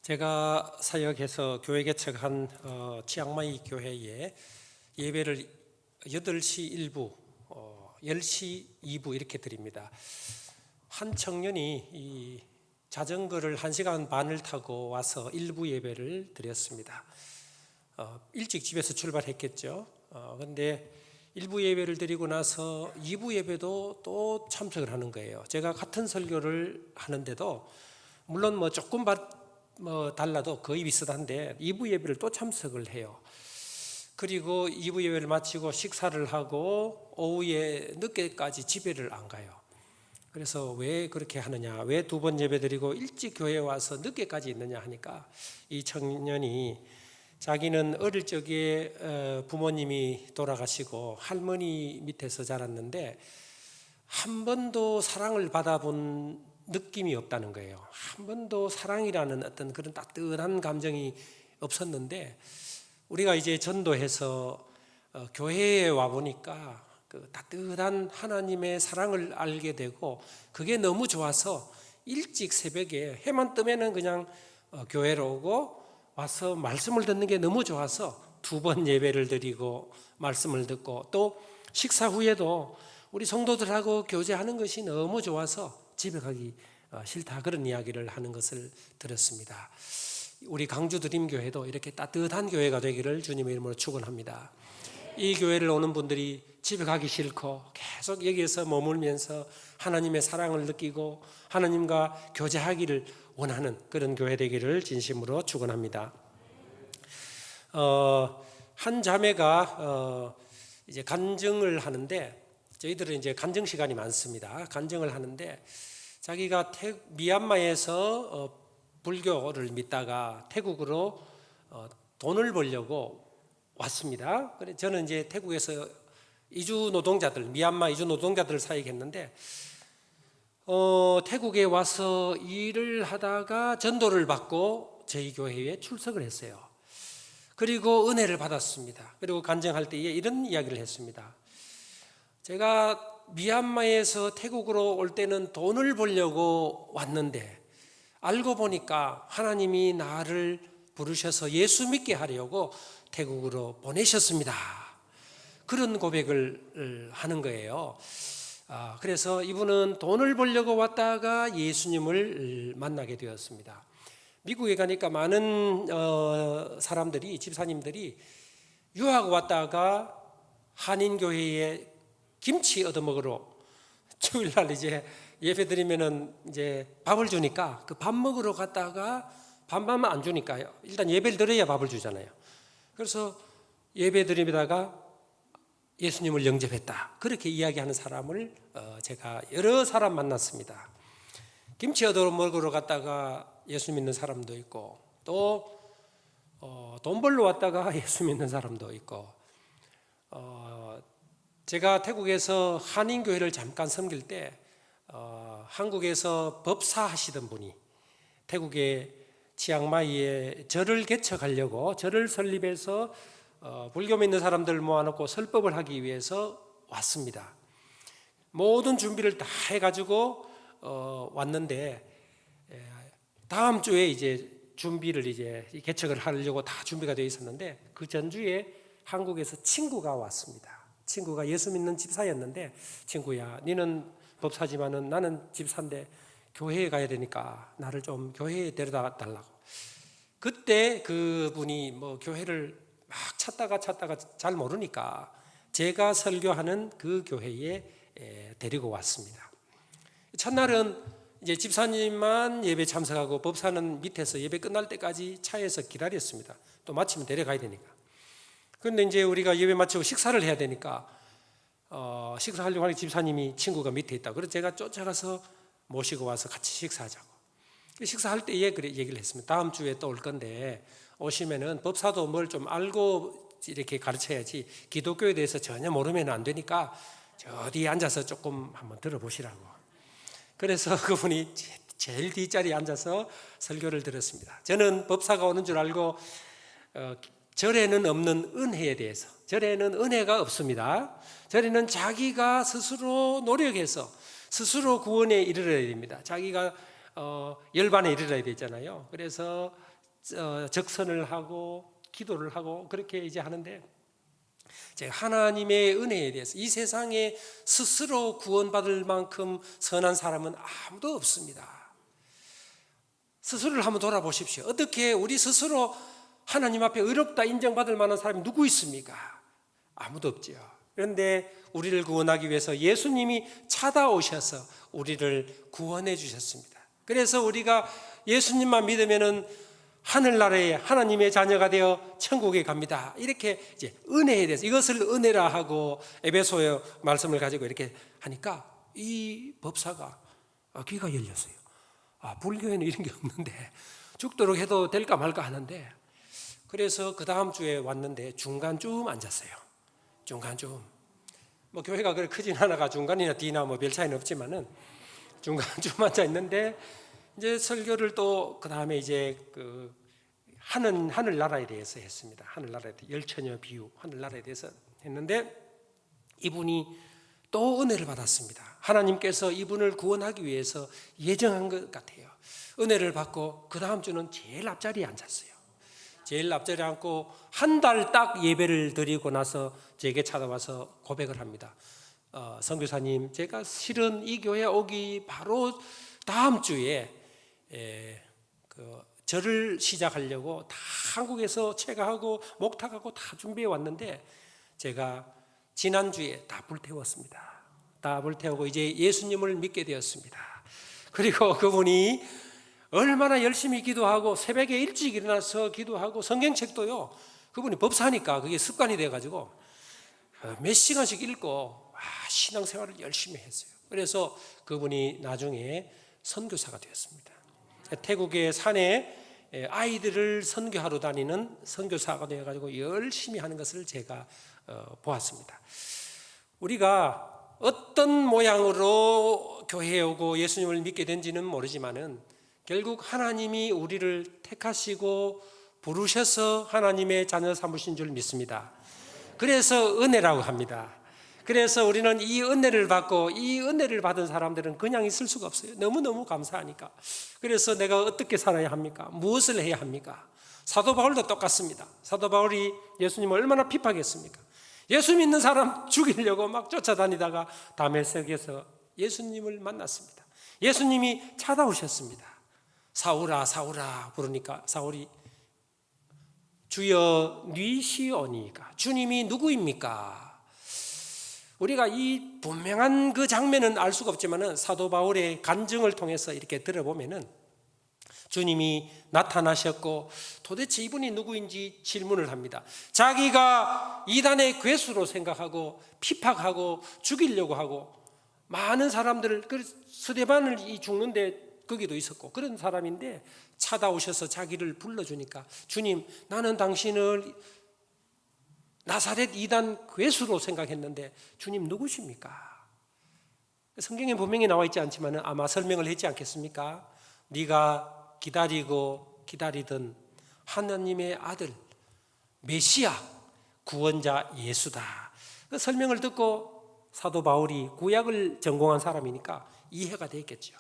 제가 사역해서 교회 개척한 치앙마이 교회에 예배를 8시 1부, 10시 2부 이렇게 드립니다. 한 청년이 이 자전거를 1시간 반을 타고 와서 1부 예배를 드렸습니다. 일찍 집에서 출발했겠죠. 그런데 1부 예배를 드리고 나서 2부 예배도 또 참석을 하는 거예요. 제가 같은 설교를 하는데도 물론 조금 달라도 거의 비슷한데 2부 예배를 또 참석을 해요. 그리고 2부 예배를 마치고 식사를 하고 오후에 늦게까지 집에를 안 가요. 그래서 왜 그렇게 하느냐, 왜 2번 예배 드리고 일찍 교회에 와서 늦게까지 있느냐 하니까 이 청년이 자기는 어릴 적에 부모님이 돌아가시고 할머니 밑에서 자랐는데 한 번도 사랑을 받아본 느낌이 없다는 거예요. 한 번도 사랑이라는 어떤 그런 따뜻한 감정이 없었는데 우리가 이제 전도해서 교회에 와 보니까 그 따뜻한 하나님의 사랑을 알게 되고 그게 너무 좋아서 일찍 새벽에 해만 뜨면은 그냥 교회로 오고 와서 말씀을 듣는 게 너무 좋아서 2번 예배를 드리고 말씀을 듣고 또 식사 후에도 우리 성도들하고 교제하는 것이 너무 좋아서 집에 가기 싫다, 그런 이야기를 하는 것을 들었습니다. 우리 강주 드림교회도 이렇게 따뜻한 교회가 되기를 주님의 이름으로 축원합니다. 이 교회를 오는 분들이 집에 가기 싫고 계속 여기에서 머물면서 하나님의 사랑을 느끼고 하나님과 교제하기를 원하는 그런 교회 되기를 진심으로 축원합니다. 한 자매가 이제 간증을 하는데, 저희들은 이제 간증 시간이 많습니다. 간증을 하는데 자기가 미얀마에서 불교를 믿다가 태국으로 돈을 벌려고 왔습니다. 그래서 저는 이제 태국에서 이주 노동자들, 미얀마 이주 노동자들을 사역했는데 태국에 와서 일을 하다가 전도를 받고 저희 교회에 출석을 했어요. 그리고 은혜를 받았습니다. 그리고 간증할 때에 이런 이야기를 했습니다. 제가 미얀마에서 태국으로 올 때는 돈을 벌려고 왔는데 알고 보니까 하나님이 나를 부르셔서 예수 믿게 하려고 태국으로 보내셨습니다. 그런 고백을 하는 거예요. 그래서 이분은 돈을 벌려고 왔다가 예수님을 만나게 되었습니다. 미국에 가니까 많은 사람들이, 집사님들이 유학 왔다가 한인교회에 김치 얻어먹으러 주일날 이제 예배 드리면은 이제 밥을 주니까 그 밥 먹으러 갔다가 밥만 안 주니까요. 일단 예배를 드려야 밥을 주잖아요. 그래서 예배 드리다가 예수님을 영접했다, 그렇게 이야기하는 사람을 제가 여러 사람 만났습니다. 김치 얻어먹으러 갔다가 예수 믿는 사람도 있고 또 돈 벌러 왔다가 예수 믿는 사람도 있고 제가 태국에서 한인교회를 잠깐 섬길 때 한국에서 법사 하시던 분이 태국의 치앙마이에 절을 개척하려고 절을 설립해서 불교 믿는 사람들 모아놓고 설법을 하기 위해서 왔습니다. 모든 준비를 다 해가지고 왔는데 다음 주에 이제 준비를 이제 개척을 하려고 다 준비가 되어 있었는데 그 전주에 한국에서 친구가 왔습니다. 친구가 예수 믿는 집사였는데, 친구야, 너는 법사지만은 나는 집사인데 교회에 가야 되니까 나를 좀 교회에 데려다 달라고. 그때 그분이 교회를 막 찾다가 잘 모르니까 제가 설교하는 그 교회에 데리고 왔습니다. 첫날은 이제 집사님만 예배 참석하고 법사는 밑에서 예배 끝날 때까지 차에서 기다렸습니다. 또 마치면 데려가야 되니까. 그런데 이제 우리가 예배 마치고 식사를 해야 되니까 식사하려고 하니 집사님이 친구가 밑에 있다. 그래서 제가 쫓아가서 모시고 와서 같이 식사하자고. 식사할 때 얘기를 했습니다. 다음 주에 또 올 건데 오시면은 법사도 뭘 좀 알고 이렇게 가르쳐야지 기독교에 대해서 전혀 모르면 안 되니까 저 어디 앉아서 조금 한번 들어보시라고. 그래서 그분이 제일 뒷자리에 앉아서 설교를 들었습니다. 저는 법사가 오는 줄 알고 절에는 없는 은혜에 대해서, 절에는 은혜가 없습니다. 절에는 자기가 스스로 노력해서 스스로 구원에 이르러야 됩니다. 자기가 열반에 이르러야 되잖아요. 그래서 적선을 하고 기도를 하고 그렇게 이제 하는데, 제가 하나님의 은혜에 대해서 이 세상에 스스로 구원받을 만큼 선한 사람은 아무도 없습니다. 스스로를 한번 돌아보십시오. 어떻게 우리 스스로 하나님 앞에 의롭다 인정받을 만한 사람이 누구 있습니까? 아무도 없지요. 그런데 우리를 구원하기 위해서 예수님이 찾아오셔서 우리를 구원해 주셨습니다. 그래서 우리가 예수님만 믿으면은 하늘나라에 하나님의 자녀가 되어 천국에 갑니다. 이렇게 이제 은혜에 대해서, 이것을 은혜라 하고 에베소의 말씀을 가지고 이렇게 하니까 이 법사가 귀가 열렸어요. 불교에는 이런 게 없는데 죽도록 해도 될까 말까 하는데, 그래서 그 다음 주에 왔는데 중간쯤 앉았어요. 중간쯤. 뭐 교회가 그렇게 크진 않아가 중간이나 뒤나 뭐 별 차이는 없지만은 중간쯤 앉아 있는데, 이제 설교를 또 그 다음에 이제 그 하늘나라에 대해서 했습니다. 하늘나라에 대해서 열처녀 비유, 하늘나라에 대해서 했는데, 이분이 또 은혜를 받았습니다. 하나님께서 이분을 구원하기 위해서 예정한 것 같아요. 은혜를 받고 그 다음 주는 제일 앞자리에 앉았어요. 제일 앞자리에 앉고 한 달 딱 예배를 드리고 나서 제게 찾아와서 고백을 합니다. 선교사님, 제가 실은 이 교회 오기 바로 다음 주에 절을 시작하려고 다 한국에서 체가하고 목탁하고 다 준비해 왔는데, 제가 지난주에 다 불태웠습니다. 다 불태우고 이제 예수님을 믿게 되었습니다. 그리고 그분이 얼마나 열심히 기도하고 새벽에 일찍 일어나서 기도하고 성경책도요, 그분이 법사니까 그게 습관이 돼가지고 몇 시간씩 읽고 신앙생활을 열심히 했어요. 그래서 그분이 나중에 선교사가 되었습니다. 태국의 산에 아이들을 선교하러 다니는 선교사가 되어가지고 열심히 하는 것을 제가 보았습니다. 우리가 어떤 모양으로 교회에 오고 예수님을 믿게 된지는 모르지만은 결국 하나님이 우리를 택하시고 부르셔서 하나님의 자녀 삼으신 줄 믿습니다. 그래서 은혜라고 합니다. 그래서 우리는 이 은혜를 받고, 이 은혜를 받은 사람들은 그냥 있을 수가 없어요. 너무너무 감사하니까. 그래서 내가 어떻게 살아야 합니까? 무엇을 해야 합니까? 사도 바울도 똑같습니다. 사도 바울이 예수님을 얼마나 핍박했습니까? 예수 믿는 사람 죽이려고 막 쫓아다니다가 다메섹에서 예수님을 만났습니다. 예수님이 찾아오셨습니다. 사울아 사울아 부르니까 사울이 주여 니시오니까, 주님이 누구입니까? 우리가 이 분명한 그 장면은 알 수가 없지만은 사도 바울의 간증을 통해서 이렇게 들어보면은 주님이 나타나셨고 도대체 이분이 누구인지 질문을 합니다. 자기가 이단의 괴수로 생각하고 핍박하고 죽이려고 하고 많은 사람들을, 스데반을 죽는데 거기도 있었고 그런 사람인데 찾아오셔서 자기를 불러주니까, 주님, 나는 당신을 나사렛 이단 괴수로 생각했는데 주님 누구십니까? 성경에 분명히 나와 있지 않지만 아마 설명을 했지 않겠습니까? 네가 기다리고 기다리던 하나님의 아들 메시아 구원자 예수다. 그 설명을 듣고 사도 바울이 구약을 전공한 사람이니까 이해가 됐겠죠.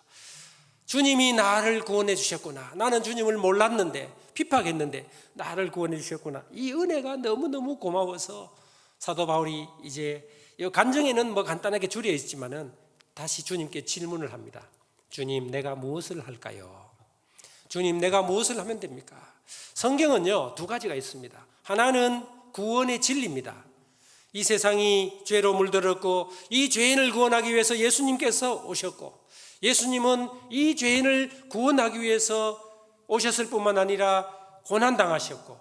주님이 나를 구원해 주셨구나. 나는 주님을 몰랐는데, 핍박했는데 나를 구원해 주셨구나. 이 은혜가 너무너무 고마워서 사도 바울이 이제 이 간증에는 뭐 간단하게 줄여 있지만은 다시 주님께 질문을 합니다. 주님, 내가 무엇을 할까요? 주님, 내가 무엇을 하면 됩니까? 성경은요, 두 가지가 있습니다. 하나는 구원의 진리입니다. 이 세상이 죄로 물들었고 이 죄인을 구원하기 위해서 예수님께서 오셨고, 예수님은 이 죄인을 구원하기 위해서 오셨을 뿐만 아니라 고난당하셨고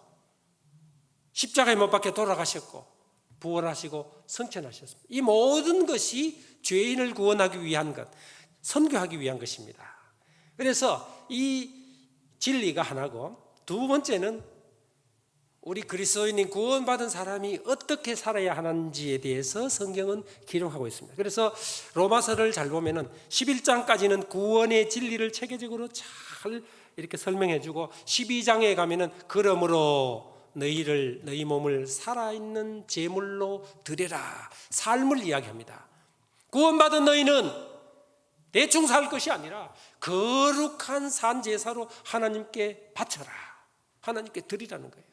십자가에 못 박혀 돌아가셨고 부활하시고 승천하셨습니다. 이 모든 것이 죄인을 구원하기 위한 것, 선교하기 위한 것입니다. 그래서 이 진리가 하나고, 두 번째는 우리 그리스도인이 구원받은 사람이 어떻게 살아야 하는지에 대해서 성경은 기록하고 있습니다. 그래서 로마서를 잘 보면은 11장까지는 구원의 진리를 체계적으로 잘 이렇게 설명해 주고, 12장에 가면은 그러므로 너희 몸을 살아있는 제물로 드려라, 삶을 이야기합니다. 구원받은 너희는 대충 살 것이 아니라 거룩한 산 제사로 하나님께 바쳐라. 하나님께 드리라는 거예요.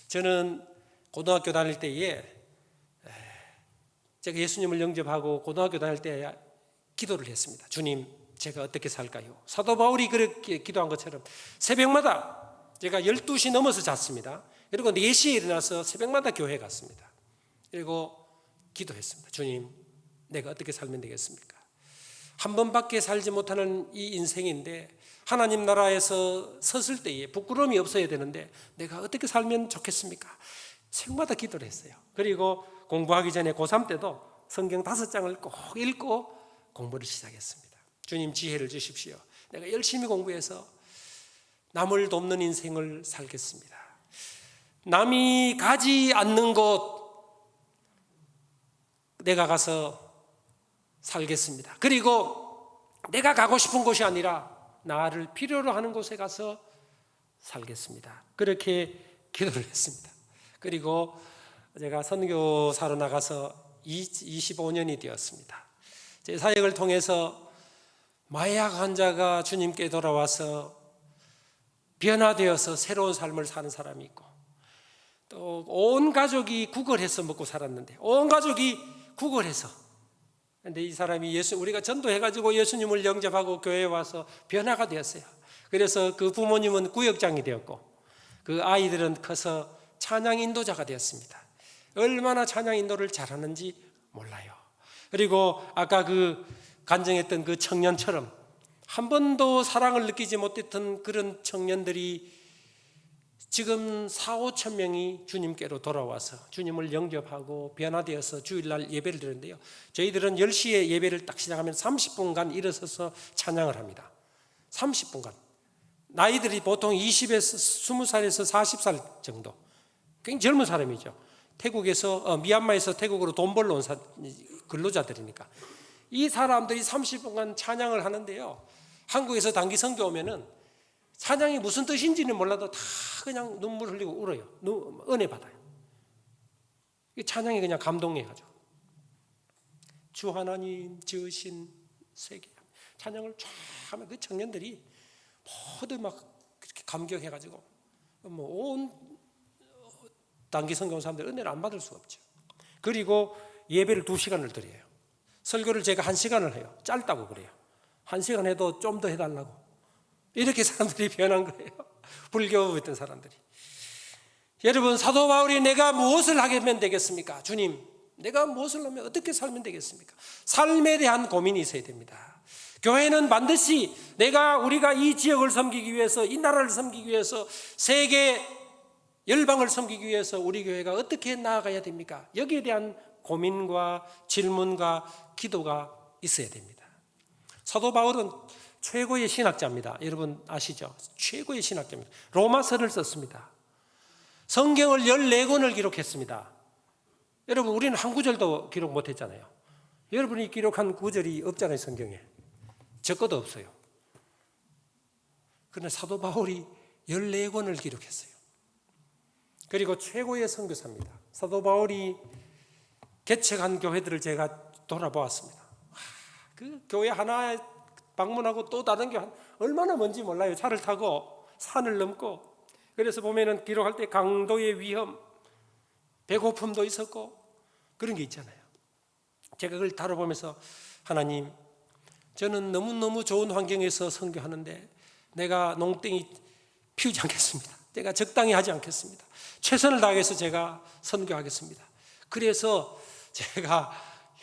저는 고등학교 다닐 때에 제가 예수님을 영접하고 고등학교 다닐 때 기도를 했습니다. 주님, 제가 어떻게 살까요? 사도 바울이 그렇게 기도한 것처럼 새벽마다 제가 12시 넘어서 잤습니다. 그리고 4시에 일어나서 새벽마다 교회에 갔습니다. 그리고 기도했습니다. 주님, 내가 어떻게 살면 되겠습니까? 한 번밖에 살지 못하는 이 인생인데 하나님 나라에서 섰을 때에 부끄러움이 없어야 되는데 내가 어떻게 살면 좋겠습니까? 새벽마다 기도를 했어요. 그리고 공부하기 전에 고3 때도 성경 5장을 꼭 읽고 공부를 시작했습니다. 주님, 지혜를 주십시오. 내가 열심히 공부해서 남을 돕는 인생을 살겠습니다. 남이 가지 않는 곳 내가 가서 살겠습니다. 그리고 내가 가고 싶은 곳이 아니라 나를 필요로 하는 곳에 가서 살겠습니다. 그렇게 기도를 했습니다. 그리고 제가 선교사로 나가서 25년이 되었습니다. 제 사역을 통해서 마약 환자가 주님께 돌아와서 변화되어서 새로운 삶을 사는 사람이 있고, 또 온 가족이 구걸해서 먹고 살았는데 온 가족이 구걸해서, 근데 이 사람이 우리가 전도해가지고 예수님을 영접하고 교회에 와서 변화가 되었어요. 그래서 그 부모님은 구역장이 되었고 그 아이들은 커서 찬양 인도자가 되었습니다. 얼마나 찬양 인도를 잘하는지 몰라요. 그리고 아까 그 간증했던 그 청년처럼 한 번도 사랑을 느끼지 못했던 그런 청년들이 지금 4,5천 명이 주님께로 돌아와서 주님을 영접하고 변화되어서 주일날 예배를 드리는데요, 저희들은 10시에 예배를 딱 시작하면 30분간 일어서서 찬양을 합니다. 30분간. 나이들이 보통 20에서 20살에서 40살 정도, 굉장히 젊은 사람이죠. 태국에서 미얀마에서 태국으로 돈 벌러 온 근로자들이니까 이 사람들이 30분간 찬양을 하는데요, 한국에서 단기 선교 오면은 찬양이 무슨 뜻인지는 몰라도 다 그냥 눈물 흘리고 울어요. 은혜 받아요. 찬양이 그냥 감동해가지고 주 하나님 지으신 세계 찬양을 쫙 하면 그 청년들이 모두 막 그렇게 감격해가지고 온 단기 선교 온 사람들 은혜를 안 받을 수가 없죠. 그리고 예배를 2시간을 드려요. 설교를 제가 1시간을 해요. 짧다고 그래요. 1시간 해도 좀 더 해달라고. 이렇게 사람들이 변한 거예요. 불교에 있던 사람들이. 여러분, 사도 바울이 내가 무엇을 하면 되겠습니까? 주님, 내가 무엇을 하면 어떻게 살면 되겠습니까? 삶에 대한 고민이 있어야 됩니다. 교회는 반드시 우리가 이 지역을 섬기기 위해서, 이 나라를 섬기기 위해서, 세계 열방을 섬기기 위해서 우리 교회가 어떻게 나아가야 됩니까? 여기에 대한 고민과 질문과 기도가 있어야 됩니다. 사도 바울은 최고의 신학자입니다. 여러분 아시죠? 최고의 신학자입니다. 로마서를 썼습니다. 성경을 14권을 기록했습니다. 여러분, 우리는 한 구절도 기록 못했잖아요. 여러분이 기록한 구절이 없잖아요. 성경에 적어도 없어요. 그러나 사도 바울이 14권을 기록했어요. 그리고 최고의 선교사입니다. 사도 바울이 개척한 교회들을 제가 돌아보았습니다. 그 교회 하나 방문하고 또 다른 교회 얼마나 먼지 몰라요. 차를 타고 산을 넘고. 그래서 보면은 기록할 때 강도의 위험, 배고픔도 있었고 그런 게 있잖아요. 제가 그걸 다뤄보면서 하나님, 저는 너무너무 좋은 환경에서 선교하는데 내가 농땡이 피우지 않겠습니다. 제가 적당히 하지 않겠습니다. 최선을 다해서 제가 선교하겠습니다. 그래서 제가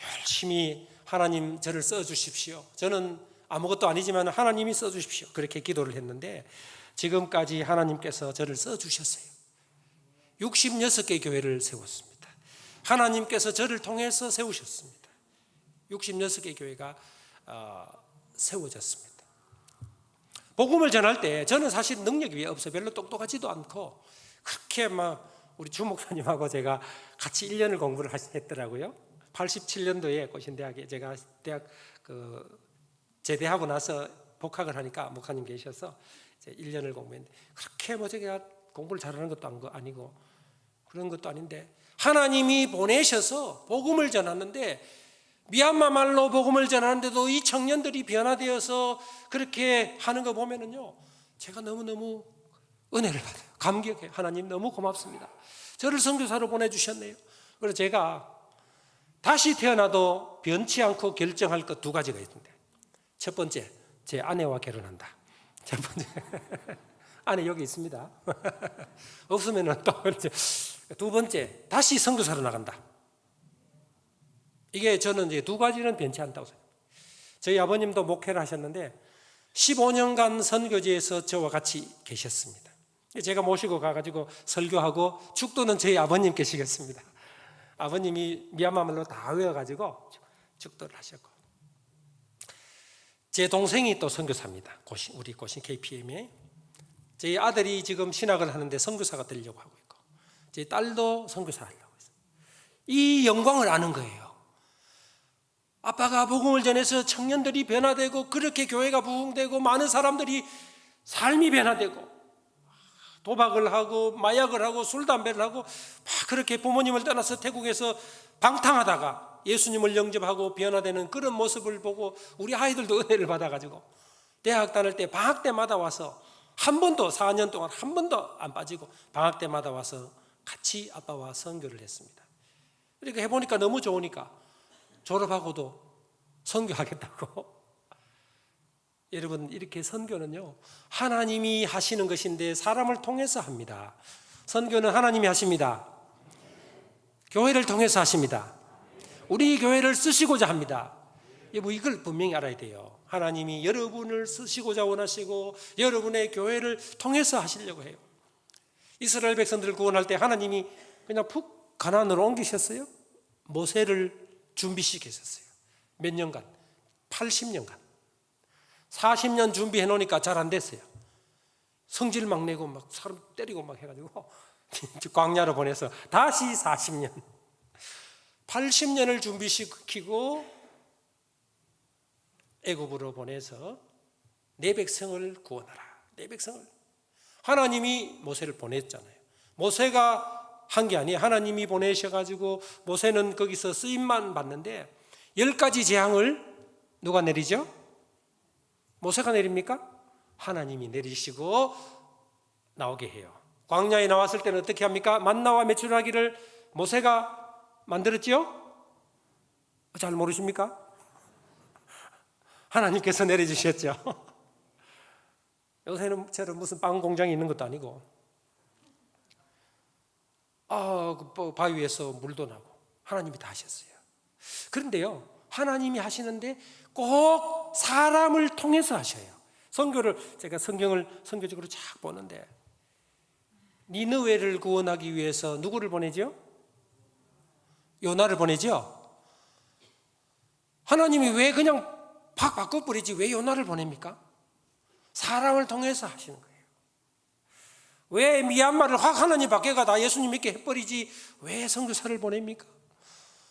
열심히 하나님 저를 써주십시오. 저는 아무것도 아니지만 하나님이 써주십시오. 그렇게 기도를 했는데 지금까지 하나님께서 저를 써주셨어요. 66개 교회를 세웠습니다. 하나님께서 저를 통해서 세우셨습니다. 66개 교회가 세워졌습니다. 복음을 전할 때 저는 사실 능력이 없어요. 별로 똑똑하지도 않고 그렇게 막 우리 주 목사님하고 제가 같이 1년을 공부를 했더라고요. 87년도에 고신대학에 제가 대학 제대하고 나서 복학을 하니까 목사님 계셔서 이제 1년을 공부했는데 그렇게 뭐 제가 공부를 잘하는 것도 아니고 그런 것도 아닌데 하나님이 보내셔서 복음을 전하는데 미얀마 말로 복음을 전하는데도 이 청년들이 변화되어서 그렇게 하는 거 보면은요, 제가 너무너무 은혜를 받아요. 감격해요. 하나님 너무 고맙습니다. 저를 선교사로 보내주셨네요. 그래서 제가 다시 태어나도 변치 않고 결정할 것 두 가지가 있는데, 첫 번째, 제 아내와 결혼한다. 첫 번째, 아내 여기 있습니다. 없으면 또 두 번째, 다시 선교사로 나간다. 이게 저는 이제 두 가지는 변치 않다고 생각합니다. 저희 아버님도 목회를 하셨는데 15년간 선교지에서 저와 같이 계셨습니다. 제가 모시고 가가지고 설교하고 축도는 저희 아버님 계시겠습니다. 아버님이 미얀마 말로 다 외워가지고 축도를 하셨고, 제 동생이 또 선교사입니다. 우리 고신 KPM에 저희 아들이 지금 신학을 하는데 선교사가 되려고 하고 있고, 제 딸도 선교사 하려고 있어요. 이 영광을 아는 거예요. 아빠가 복음을 전해서 청년들이 변화되고, 그렇게 교회가 부흥되고, 많은 사람들이 삶이 변화되고, 도박을 하고 마약을 하고 술 담배를 하고 막 그렇게 부모님을 떠나서 태국에서 방탕하다가 예수님을 영접하고 변화되는 그런 모습을 보고, 우리 아이들도 은혜를 받아가지고 대학 다닐 때 방학 때마다 와서 한 번도 4년 동안 한 번도 안 빠지고 방학 때마다 와서 같이 아빠와 선교를 했습니다. 그러니까 해보니까 너무 좋으니까 졸업하고도 선교하겠다고. 여러분, 이렇게 선교는요, 하나님이 하시는 것인데 사람을 통해서 합니다. 선교는 하나님이 하십니다. 교회를 통해서 하십니다. 우리 교회를 쓰시고자 합니다. 이걸 분명히 알아야 돼요. 하나님이 여러분을 쓰시고자 원하시고 여러분의 교회를 통해서 하시려고 해요. 이스라엘 백성들을 구원할 때 하나님이 그냥 푹 가나안으로 옮기셨어요? 모세를 준비시키셨어요. 몇 년간? 80년간. 40년 준비해 놓으니까 잘 안 됐어요. 성질 막 내고 막 사람 때리고 막 해가지고 광야로 보내서 다시 40년, 80년을 준비시키고 애굽으로 보내서 내 백성을 구원하라. 내 백성을. 하나님이 모세를 보냈잖아요. 모세가 한 게 아니에요. 하나님이 보내셔가지고 모세는 거기서 쓰임만 받는데 10가지 재앙을 누가 내리죠? 모세가 내립니까? 하나님이 내리시고 나오게 해요. 광야에 나왔을 때는 어떻게 합니까? 만나와 메추라기를 모세가 만들었지요? 잘 모르십니까? 하나님께서 내려주셨죠. 요새는 저런 무슨 빵 공장이 있는 것도 아니고 그 바위에서 물도 나고 하나님이 다 하셨어요. 그런데요, 하나님이 하시는데 꼭 사람을 통해서 하셔요. 선교를 제가 성경을 선교적으로 쫙 보는데 니느웨를 구원하기 위해서 누구를 보내죠? 요나를 보내죠. 하나님이 왜 그냥 팍 바꿔버리지 왜 요나를 보냅니까? 사람을 통해서 하시는 거예요. 왜 미얀마를 확 하나님 밖에가 다 예수님 믿게 해버리지 왜 선교사를 보냅니까?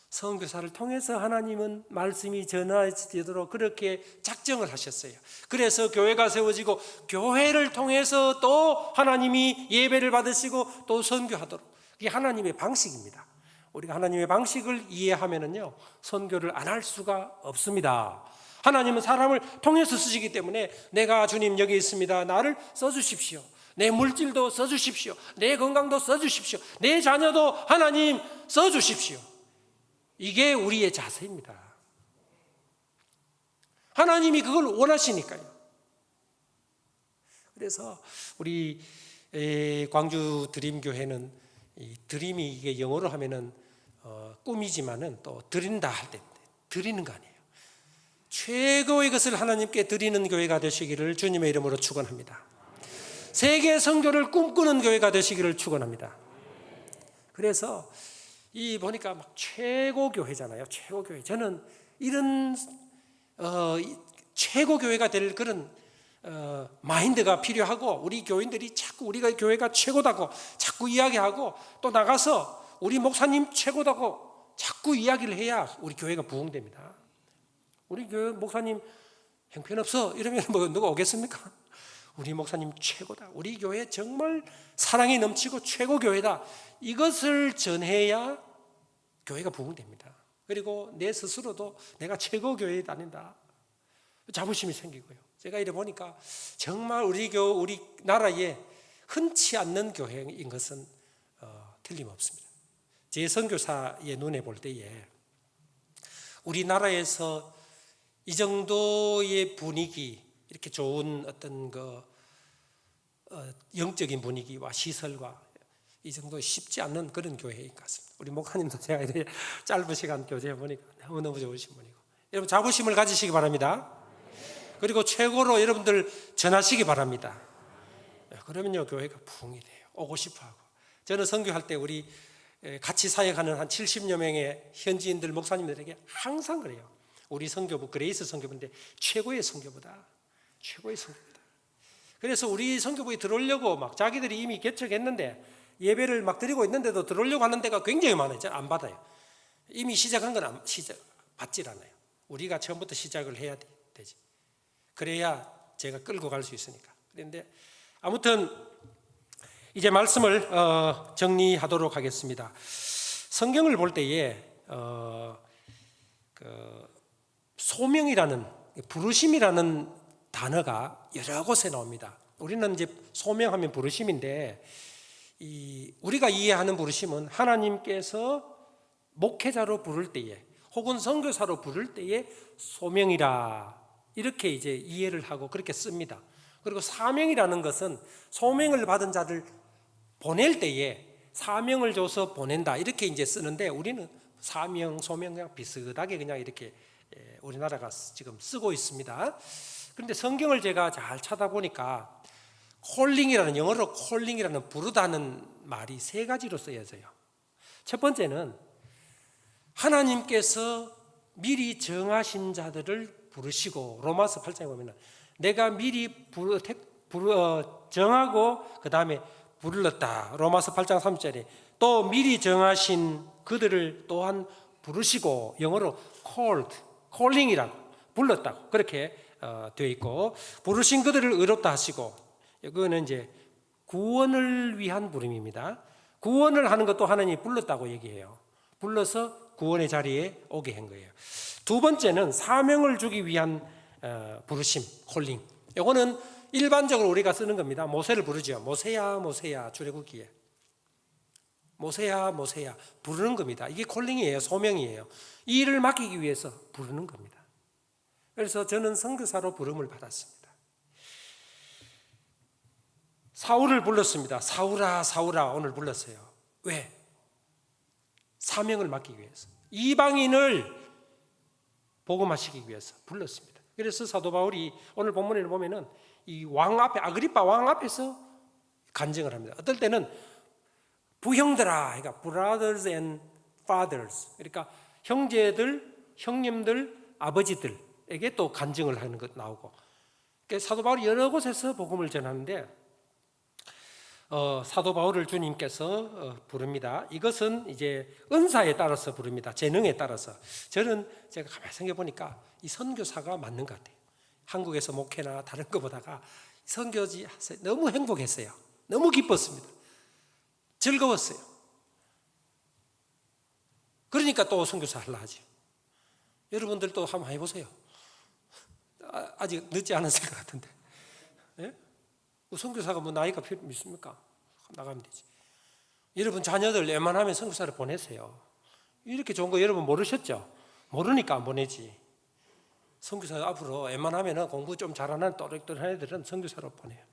선교사를 통해서 하나님은 말씀이 전해지도록 그렇게 작정을 하셨어요. 그래서 교회가 세워지고 교회를 통해서 또 하나님이 예배를 받으시고 또 선교하도록, 이게 하나님의 방식입니다. 우리가 하나님의 방식을 이해하면은요, 선교를 안 할 수가 없습니다. 하나님은 사람을 통해서 쓰시기 때문에 내가 주님 여기 있습니다. 나를 써주십시오. 내 물질도 써주십시오. 내 건강도 써주십시오. 내 자녀도 하나님 써주십시오. 이게 우리의 자세입니다. 하나님이 그걸 원하시니까요. 그래서 우리 광주 드림교회는 이 드림이 이게 영어로 하면은 꿈이지만은 또 드린다 할 때 드리는 거 아니에요. 최고의 것을 하나님께 드리는 교회가 되시기를 주님의 이름으로 축원합니다. 세계 선교를 꿈꾸는 교회가 되시기를 축원합니다. 그래서 이 보니까 막 최고 교회잖아요. 최고 교회. 저는 이런 최고 교회가 될 그런 마인드가 필요하고, 우리 교인들이 자꾸 우리가 교회가 최고다고 자꾸 이야기하고 또 나가서 우리 목사님 최고다고 자꾸 이야기를 해야 우리 교회가 부흥됩니다. 우리 교회 목사님 형편없어 이러면 뭐 누가 오겠습니까? 우리 목사님 최고다. 우리 교회 정말 사랑이 넘치고 최고 교회다. 이것을 전해야 교회가 부흥됩니다. 그리고 내 스스로도 내가 최고 교회에 다닌다. 자부심이 생기고요. 제가 이래 보니까 정말 우리 나라에 흔치 않는 교회인 것은 틀림없습니다. 제 선교사의 눈에 볼 때에 우리나라에서 이 정도의 분위기, 이렇게 좋은 어떤 영적인 분위기와 시설과 이 정도 쉽지 않는 그런 교회인 것 같습니다. 우리 목사님도 제가 이렇게 짧은 시간 교제해 보니까 너무너무 좋으신 분이고, 여러분 자부심을 가지시기 바랍니다. 그리고 최고로 여러분들 전하시기 바랍니다. 그러면요 교회가 부흥이 돼요. 오고 싶어하고. 저는 선교할 때 우리 같이 사역하는 한 70여 명의 현지인들 목사님들에게 항상 그래요. 우리 선교부 그레이스 선교부인데 최고의 선교부다. 최고의 선교부다. 그래서 우리 선교부에 들어오려고 막 자기들이 이미 개척했는데 예배를 막 드리고 있는데도 들어오려고 하는 데가 굉장히 많아요. 안 받아요. 이미 시작한 건 받질 않아요. 우리가 처음부터 시작을 해야 되지. 그래야 제가 끌고 갈 수 있으니까. 그런데 아무튼 이제 말씀을 정리하도록 하겠습니다. 성경을 볼 때에 소명이라는, 부르심이라는 단어가 여러 곳에 나옵니다. 우리는 이제 소명하면 부르심인데, 우리가 이해하는 부르심은 하나님께서 목회자로 부를 때에 혹은 선교사로 부를 때에 소명이라, 이렇게 이제 이해를 하고 그렇게 씁니다. 그리고 사명이라는 것은 소명을 받은 자를 보낼 때에 사명을 줘서 보낸다, 이렇게 이제 쓰는데, 우리는 사명, 소명 그냥 비슷하게 그냥 이렇게 우리나라가 지금 쓰고 있습니다. 그런데 성경을 제가 잘 찾아보니까 콜링이라는, 영어로 콜링이라는 부르다는 말이 세 가지로 쓰여져요. 첫 번째는 하나님께서 미리 정하신 자들을 부르시고, 로마서 8장에 보면 내가 미리 정하고 그 다음에 불렀다. 로마서 8장 3절에 또 미리 정하신 그들을 또한 부르시고, 영어로 called, calling이라고, 불렀다고 그렇게 되어 있고, 부르신 그들을 의롭다 하시고, 이거는 이제 구원을 위한 부름입니다. 구원을 하는 것도 하나님이 불렀다고 얘기해요. 불러서 구원의 자리에 오게 한 거예요. 두 번째는 사명을 주기 위한 부르심, 콜링. 이거는 일반적으로 우리가 쓰는 겁니다. 모세를 부르죠. 모세야 모세야, 출애굽기에 모세야 모세야 부르는 겁니다. 이게 콜링이에요. 소명이에요. 이 일을 맡기기 위해서 부르는 겁니다. 그래서 저는 선교사로 부름을 받았습니다. 사울을 불렀습니다. 사울아 사울아 오늘 불렀어요. 왜? 사명을 맡기기 위해서, 이방인을 복음화시키기 위해서 불렀습니다. 그래서 사도 바울이 오늘 본문에 보면은 이 왕 앞에, 아그리파 왕 앞에서 간증을 합니다. 어떨 때는 부형들아, 그러니까 brothers and fathers, 그러니까 형제들, 형님들, 아버지들에게 또 간증을 하는 것 나오고, 그러니까 사도 바울이 여러 곳에서 복음을 전하는데 사도 바울을 주님께서 부릅니다. 이것은 이제 은사에 따라서 부릅니다. 재능에 따라서. 저는 제가 가만히 생각해 보니까 이 선교사가 맞는 것 같아요. 한국에서 목회나 다른 것보다가 선교지 너무 행복했어요. 너무 기뻤습니다. 즐거웠어요. 그러니까 또 선교사 하려 하죠. 여러분들도 한번 해보세요. 아직 늦지 않았을 것 같은데. 예? 선교사가 뭐 나이가 필요 있습니까? 나가면 되지. 여러분 자녀들 웬만하면 선교사를 보내세요. 이렇게 좋은 거 여러분 모르셨죠? 모르니까 안 보내지. 선교사 앞으로 웬만하면 공부 좀 잘하는 또렷또렷한 애들은 선교사로 보내요.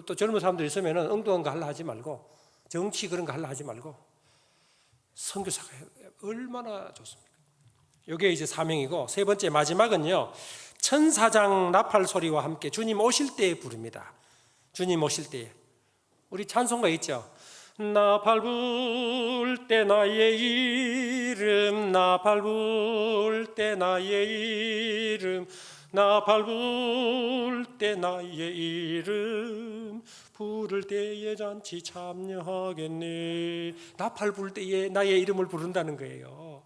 또 젊은 사람들 있으면 엉뚱한 거 하려 하지 말고, 정치 그런 거 하려 하지 말고 선교사가 얼마나 좋습니까? 이게 이제 사명이고, 세 번째 마지막은요, 천사장 나팔 소리와 함께 주님 오실 때에 부릅니다. 주님 오실 때에. 우리 찬송가 있죠. 나팔 불 때 나의 이름, 나팔 불 때 나의 이름, 나팔 불 때 나의 이름, 부를 때에 잔치 참여하겠네. 나팔 불 때에 나의 이름을 부른다는 거예요.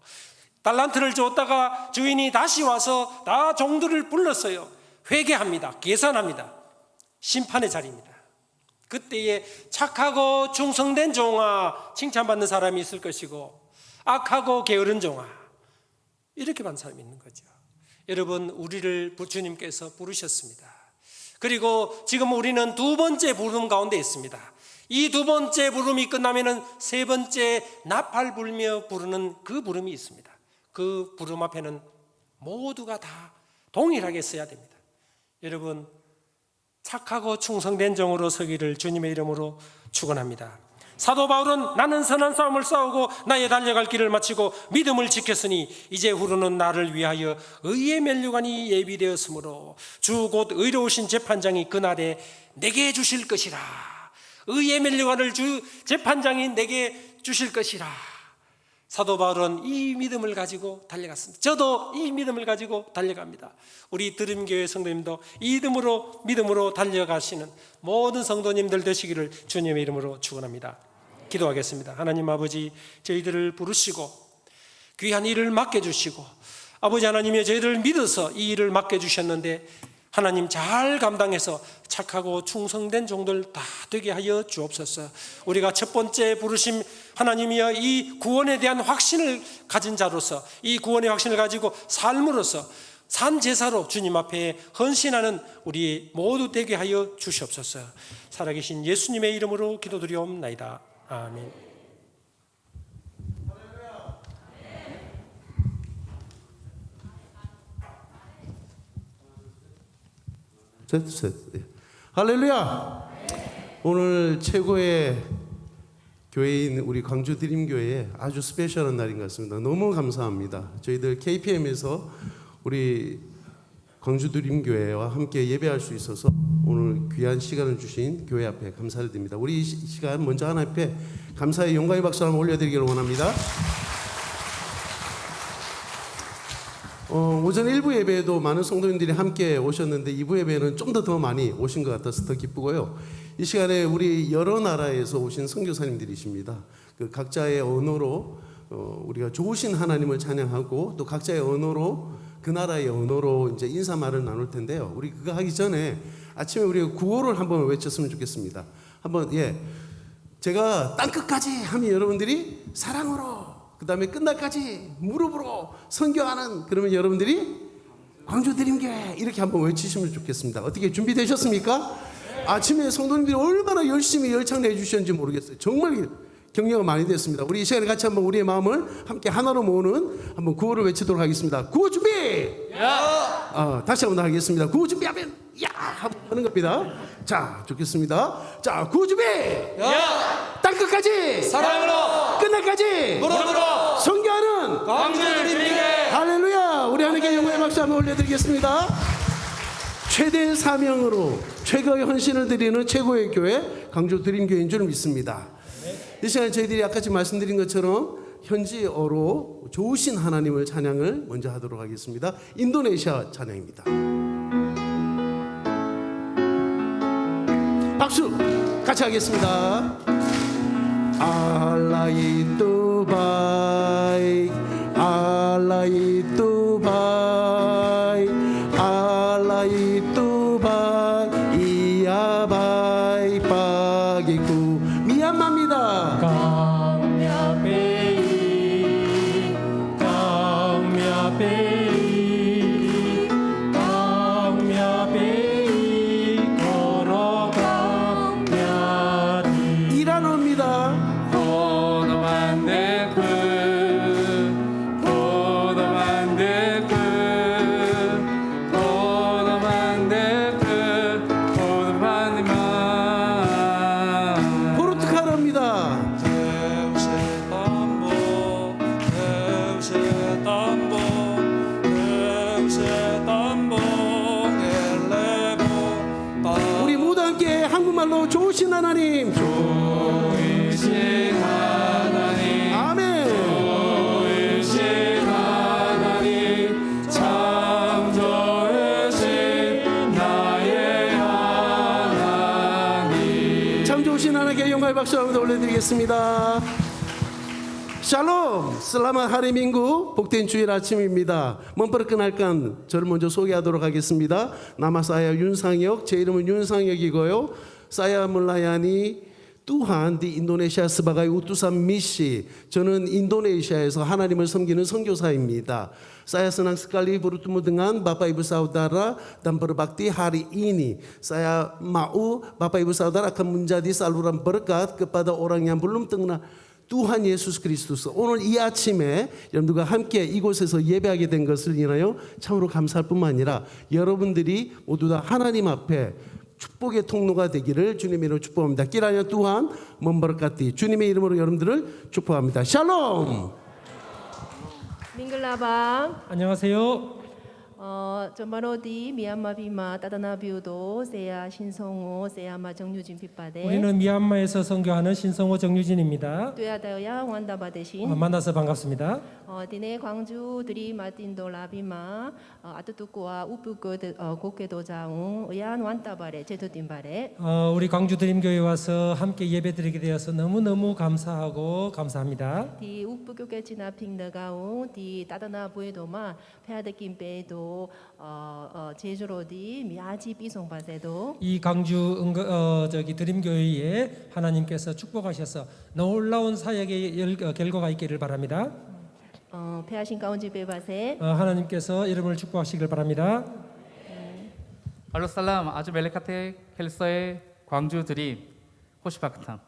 달란트를 줬다가 주인이 다시 와서 다 종들을 불렀어요. 회개합니다. 계산합니다. 심판의 자리입니다. 그때에 착하고 충성된 종아, 칭찬받는 사람이 있을 것이고, 악하고 게으른 종아, 이렇게 받는 사람이 있는 거죠. 여러분, 우리를 주님께서 부르셨습니다. 그리고 지금 우리는 두 번째 부름 가운데 있습니다. 이 두 번째 부름이 끝나면은 세 번째 나팔 불며 부르는 그 부름이 있습니다. 그 부름 앞에는 모두가 다 동일하게 서야 됩니다. 여러분, 착하고 충성된 종으로 서기를 주님의 이름으로 축원합니다. 사도 바울은 나는 선한 싸움을 싸우고 나의 달려갈 길을 마치고 믿음을 지켰으니 이제 후로는 나를 위하여 의의 면류관이 예비되었으므로 주 곧 의로우신 재판장이 그날에 내게 주실 것이라. 의의 면류관을 주 재판장이 내게 주실 것이라. 사도 바울은 이 믿음을 가지고 달려갔습니다. 저도 이 믿음을 가지고 달려갑니다. 우리 드림교회 성도님도 이 믿음으로 달려가시는 모든 성도님들 되시기를 주님의 이름으로 축원합니다. 기도하겠습니다. 하나님 아버지, 저희들을 부르시고 귀한 일을 맡겨주시고 아버지 하나님이 저희들을 믿어서 이 일을 맡겨주셨는데 하나님 잘 감당해서 착하고 충성된 종들 다 되게 하여 주옵소서. 우리가 첫 번째 부르심 하나님이여 이 구원에 대한 확신을 가진 자로서 이 구원의 확신을 가지고 삶으로서 산 제사로 주님 앞에 헌신하는 우리 모두 되게 하여 주시옵소서. 살아계신 예수님의 이름으로 기도드리옵나이다. 아멘. 할렐루야. 오늘 최고의 교회인 우리 광주 드림교회에 아주 스페셜한 날인 것 같습니다. 너무 감사합니다. 저희들 KPM에서 우리 광주 드림교회와 함께 예배할 수 있어서 오늘 귀한 시간을 주신 교회 앞에 감사를 드립니다. 우리 이 시간 먼저 하나님 앞에 감사의 영광의 박수 한번 올려드리기를 원합니다. 오전 1부 예배에도 많은 성도님들이 함께 오셨는데 2부 예배는 좀 더 많이 오신 것 같아서 더 기쁘고요. 이 시간에 우리 여러 나라에서 오신 선교사님들이십니다. 그 각자의 언어로 우리가 좋으신 하나님을 찬양하고 또 각자의 언어로 그 나라의 언어로 이제 인사말을 나눌 텐데요. 우리 그거 하기 전에 아침에 우리가 구호를 한번 외쳤으면 좋겠습니다. 한번 제가 땅끝까지 하면 여러분들이 사랑으로 그 다음에 끝날까지 무릎으로 선교하는 그러면 여러분들이 광주 드림교회 이렇게 한번 외치시면 좋겠습니다. 어떻게 준비되셨습니까? 아침에 성도님들이 얼마나 열심히 열창 내주셨는지 모르겠어요. 정말 격려가 많이 됐습니다. 우리 이 시간에 같이 한번 우리의 마음을 함께 하나로 모으는 한번 구호를 외치도록 하겠습니다. 구호 준비! 다시 한번 하겠습니다. 구호 준비하면 야! 하는 겁니다. 자, 좋겠습니다. 자, 구호 준비! 땅끝까지 사랑으로 끝날까지 무릎으로 선교하는 광주 드림교회. 할렐루야. 우리 하나님께 영광의 박수 한번 올려드리겠습니다. 최대의 사명으로 최고의 헌신을 드리는 최고의 교회 광주 드림교회인 줄 믿습니다. 이 시간 저희들이 아까 말씀드린 것처럼 현지어로 좋으신 하나님을 찬양을 먼저 하도록 하겠습니다. 인도네시아 찬양입니다. 박수 같이 하겠습니다. Allah itu baik, Allah itu baik, Allah itu baik, Ia baik bagiku. 미얀마입니다. 좋으신 하나님, 좋으신 하나님, 아멘. 좋으신 하나님, 참 좋으신 나의 하나님. 참 좋으신 하나님께 영광의 박수 한번 올려드리겠습니다. 샬롬, 슬라마 하리민구, 복된 주일 아침입니다. 먼버릇끈할깐 저를 먼저 소개하도록 하겠습니다. 나마사야 윤상혁, 제 이름은 윤상혁이고요. 사야 물라야니 Tuhan di Indonesia sebagai utusan misi. 저는 인도네시아에서 하나님을 섬기는 선교사입니다. Saya senang sekali bertemu dengan Bapak Ibu Saudara dan berbakti hari ini. Saya mau Bapak Ibu Saudara akan menjadi saluran berkat kepada orang yang belum mengenal Tuhan 예수 그리스도스. 오늘 이 아침에 여러분들과 함께 이곳에서 예배하게 된 것을 인하여 참으로 감사할 뿐만 아니라 여러분들이 모두 다 하나님 앞에 축복의 통로가 되기를 주님의 이름으로 축복합니다. kiranya Tuhan memberkati. 주님의 이름으로 여러분들을 축복합니다. 샬롬. Minglabang, 안녕하세요. Jomaro di Myanmar Bima Tadana Biudo, Saya Shin성ho, Saya Majong유진 빗바데. 우리는 미얀마에서 선교하는 신성호 정유진입니다. tuyadaoya wanda bade신. 만나서 반갑습니다. 디네 광주 드리 마틴도 라비마 아뚜뚜꾸와 우쁘고 고케도자웅 의안 완다바레 제도팀바레. 우리 광주 드림교회 와서 함께 예배드리게 되어서 너무너무 감사하고 감사합니다. 디 우쁘교계 지나 핑더가웅 디 따다나 부에도마 페아데김베도 제주로디 미아지 비송바세도. 이 광주 드림교회에 하나님께서 축복하셔서 놀라운 사역의 결과가 있기를 바랍니다. 페아신 가운지 베바세. 하나님께서 이름을 축복하시길 바랍니다. 알로살람 아주 멜레카테 헬서의 광주 드림 호시바크탐.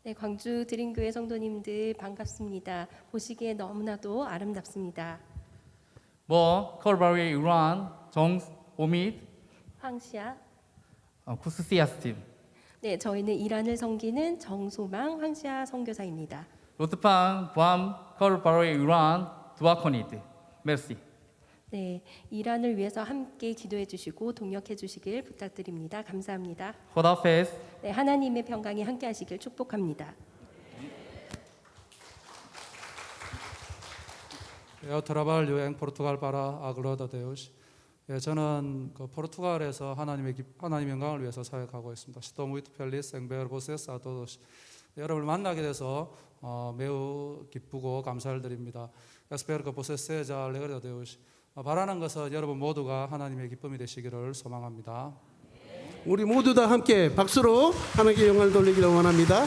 네, 광주 드림교회 성도님들 반갑습니다. 보시기에 너무나도 아름답습니다. 뭐 컬바리 이란 정 오밋 황시아. 쿠스시아스팀. 네, 저희는 이란을 섬기는 정소망 황시아 선교사입니다. 로트팡 부암 컬바리 이란 두아코니드. 메르시. 네, 이란을 위해서 함께 기도해 주시고 동역해 주시길 부탁드립니다. 감사합니다. 호다페스. 네, 하나님의 평강이 함께 하시길 축복합니다. 트라발 여행 포르투갈 바라 아글로다 데우스. 저는 포르투갈에서 하나님의 영광을 위해서 사역하고 있습니다. 스토 무이트 펠리스 앵베르 보세스 아토도스. 여러분을 만나게 돼서 매우 기쁘고 감사를 드립니다. 에스페르 보세스 자 레거다 데우스. 바라는 것은 여러분 모두가 하나님의 기쁨이 되시기를 소망합니다. 우리 모두 다 함께 박수로 하나님께 영광을 돌리기를 원합니다.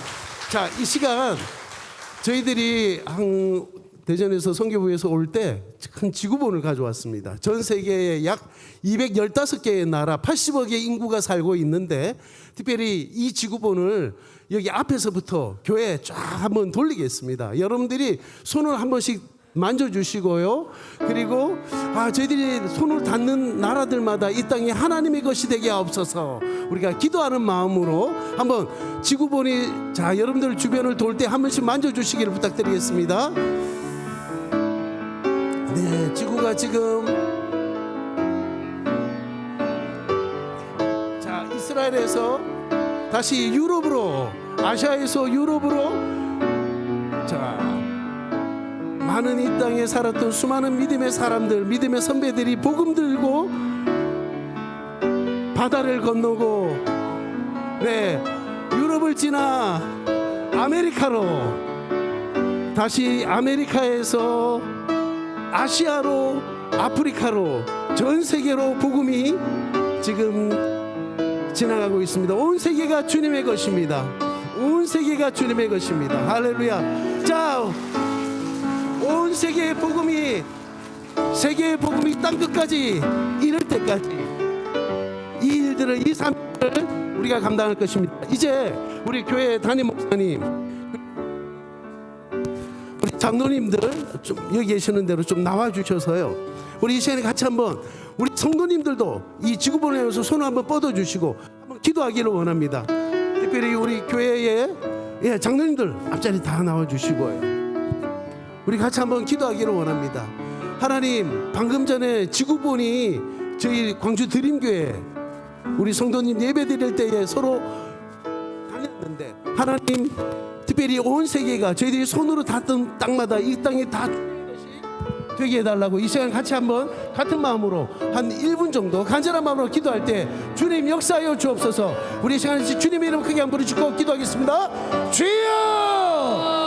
자, 이 시간 저희들이 대전에서 선교부에서 올 때 큰 지구본을 가져왔습니다. 전 세계에 약 215개의 나라 80억의 인구가 살고 있는데 특별히 이 지구본을 여기 앞에서부터 교회에 쫙 한번 돌리겠습니다. 여러분들이 손을 한 번씩 만져주시고요. 그리고 저희들이 손을 닿는 나라들마다 이 땅이 하나님의 것이 되게 하옵소서. 우리가 기도하는 마음으로 한번 지구본이 여러분들 주변을 돌 때 한 번씩 만져주시기를 부탁드리겠습니다. 네, 지구가 지금 이스라엘에서 다시 유럽으로, 아시아에서 유럽으로 많은 이 땅에 살았던 수많은 믿음의 사람들, 믿음의 선배들이 복음 들고 바다를 건너고 유럽을 지나 아메리카로, 다시 아메리카에서 아시아로, 아프리카로, 전 세계로 복음이 지금 지나가고 있습니다. 온 세계가 주님의 것입니다. 온 세계가 주님의 것입니다. 할렐루야. 자, 온 세계의 복음이, 세계의 복음이 땅끝까지 이를 때까지 이 일들을, 이 삶을 우리가 감당할 것입니다. 이제 우리 교회 담임 목사님, 우리 장로님들 좀 여기 계시는 대로 좀 나와 주셔서요. 우리 이 시간에 같이 한번 우리 성도님들도 이 지구본에 오셔서 손을 한번 뻗어 주시고 한번 기도하기를 원합니다. 특별히 우리 교회의 장로님들 앞자리 다 나와 주시고요. 우리 같이 한번 기도하기를 원합니다. 하나님, 방금 전에 지구본이 저희 광주 드림교회 우리 성도님 예배 드릴 때에 서로 다녔는데 하나님, 특별히 온 세계가 저희들이 손으로 닿던 땅마다 이 땅이 다 되게 해달라고 이 시간 같이 한번 같은 마음으로 한 1분 정도 간절한 마음으로 기도할 때 주님 역사하여 주옵소서. 우리 시간에 주님의 이름 크게 한번 부르짖고 기도하겠습니다. 주여!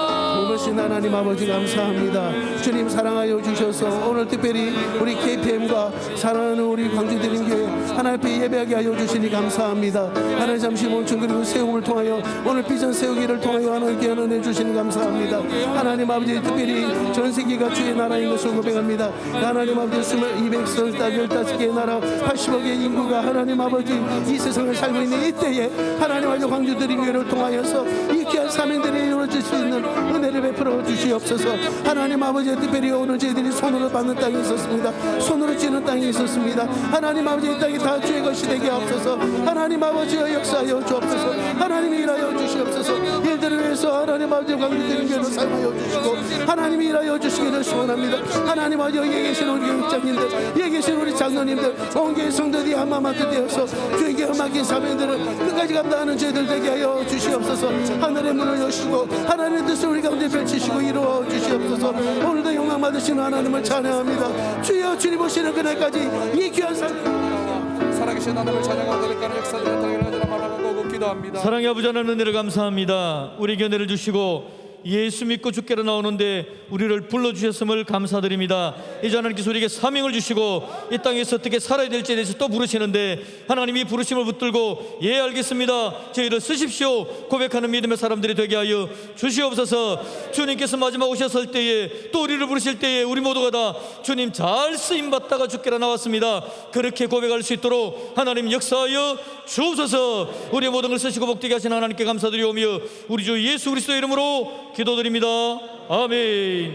살아계신 하나님 아버지 감사합니다. 주님 사랑하여 주셔서 오늘 특별히 우리 KPM과 사랑하는 우리 광주드림교회 하나님 앞에 예배하게 하여 주시니 감사합니다. 하나님 잠시 멈춤 그리고 세움을 통하여 오늘 비전 세우기를 통하여 하나님께 은혜 주시니 감사합니다. 하나님 아버지 특별히 전 세계가 주의 나라인 것을 고백합니다. 하나님 아버지 215개의 나라 80억의 인구가 하나님 아버지 이 세상을 살고 있는 이때에 하나님 아버지 광주드림교회를 통하여서 이 귀한 사명들이 이루어질 수 있는 은혜를 베풀어 주시옵소서. 하나님 아버지 특별히 오늘 저희들이 손으로 받는 땅이 있었습니다. 손으로 쥐는 땅이 있었습니다. 하나님 아버지 이 땅이 다 주의 것이 되게 하옵소서. 하나님 아버지여 역사하여 주옵소서. 하나님이 일하여 주시옵소서. 일들을 위해서 하나님 아버지 광주드림교회를 사용하여 주시고 하나님이 일하여 주시기를 소원합니다. 하나님 아버지 여기 계신 우리 교육장님들, 여기 계신 우리 장로님들, 온 교회 성도들이 한마음하게 되어서 주에게 맡긴 사명들을 끝까지 감당하는 저희들 되게 하여 주시옵소서. 하늘의 문을 여시고 하나님의 뜻을 우리 가운데 펼치시고 이루어 주시옵소서. 오늘도 영광 받으시는 하나님을 찬양합니다. 주여 주님 오시는 그날까지 이 귀한 살아계신 하나님을 찬양하고 고백하는 역사들을 당연하지나 말라고 기도합니다. 사랑의 아버지 하나님 은혜를 감사합니다. 우리 견해를 주시고 예수 믿고 죽게로 나오는데 우리를 불러주셨음을 감사드립니다. 이제 하나님께서 우리에게 사명을 주시고 이 땅에서 어떻게 살아야 될지에 대해서 또 부르시는데 하나님이 부르심을 붙들고 예 알겠습니다 저희를 쓰십시오 고백하는 믿음의 사람들이 되게 하여 주시옵소서. 주님께서 마지막 오셨을 때에 또 우리를 부르실 때에 우리 모두가 다 주님 잘 쓰임받다가 죽게로 나왔습니다. 그렇게 고백할 수 있도록 하나님 역사하여 주옵소서. 우리의 모든 걸 쓰시고 복되게 하신 하나님께 감사드리오며 우리 주 예수 그리스도의 이름으로 기도드립니다. 아멘.